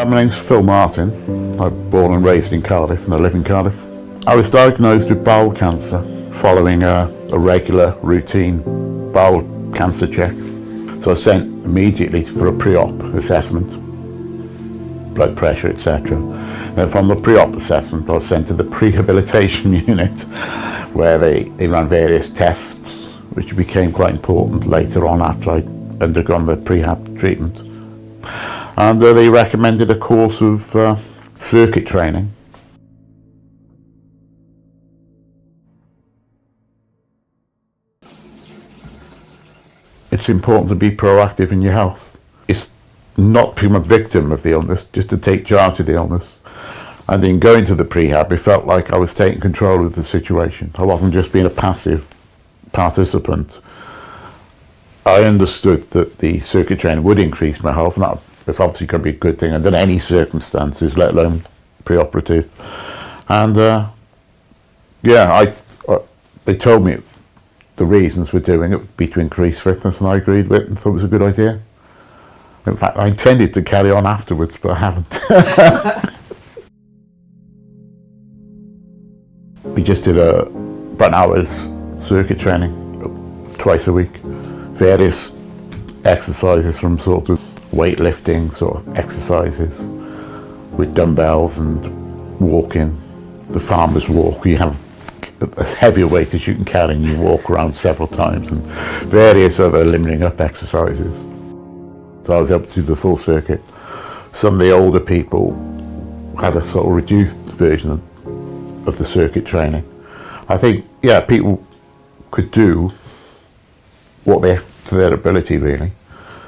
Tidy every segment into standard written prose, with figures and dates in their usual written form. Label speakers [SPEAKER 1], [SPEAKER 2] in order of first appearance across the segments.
[SPEAKER 1] My name's Phil Martin. I'm born and raised in Cardiff and I live in Cardiff. I was diagnosed with bowel cancer following a regular routine bowel cancer check. So I was sent immediately for a pre-op assessment, blood pressure, etc. Then from the pre-op assessment I was sent to the prehabilitation unit where they ran various tests which became quite important later on after I'd undergone the prehab treatment. And they recommended a course of circuit training. It's important to be proactive in your health. It's not to become a victim of the illness, just to take charge of the illness. And in going to the prehab, it felt like I was taking control of the situation. I wasn't just being a passive participant. I understood that the circuit training would increase my health, and that it's obviously going to be a good thing under any circumstances, let alone pre-operative. And they told me the reasons for doing it would be to increase fitness, and I agreed with it and thought it was a good idea. In fact, I intended to carry on afterwards, but I haven't. We just did about an hour's circuit training twice a week, various exercises from sort of weightlifting sort of exercises with dumbbells and walking, the farmer's walk. You have as heavy a weight as you can carry and you walk around several times, and various other limiting up exercises. So I was able to do the full circuit. Some of the older people had a sort of reduced version of the circuit training. I think, yeah, people could do what they to their ability really.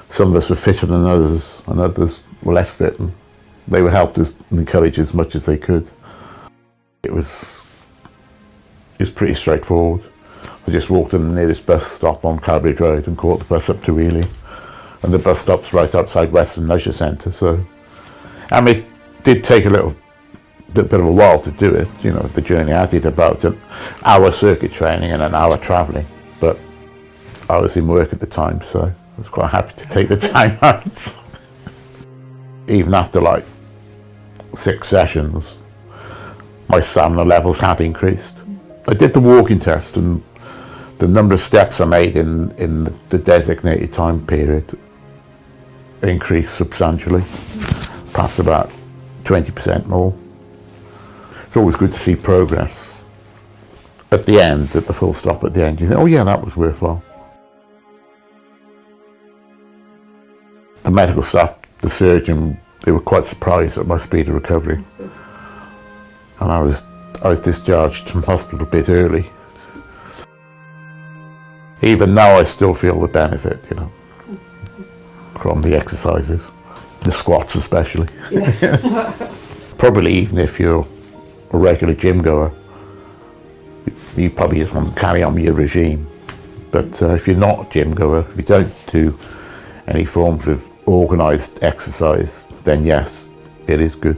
[SPEAKER 1] Some of us were fitter than others, and others were less fit, and they were helped and encouraged as much as they could. It was pretty straightforward. I just walked in the nearest bus stop on Cowbridge Road and caught the bus up to Wheelie, and the bus stop's right outside Western Leisure Centre. So, I mean, it did take a bit of a while to do it. You know, the journey I did about an hour circuit training and an hour travelling, but I was in work at the time, so I was quite happy to take the time out. Even after like 6 sessions, my stamina levels had increased. I did the walking test, and the number of steps I made in the designated time period increased substantially, perhaps about 20% more. It's always good to see progress. At the end, at the full stop at the end, you think, oh yeah, that was worthwhile. The medical staff, the surgeon, they were quite surprised at my speed of recovery. And I was discharged from hospital a bit early. Even now I still feel the benefit, you know, from the exercises, the squats especially. Yeah. Probably even if you're a regular gym goer, you probably just want to carry on with your regime. But if you're not a gym goer, if you don't do any forms of organised exercise, then yes, it is good.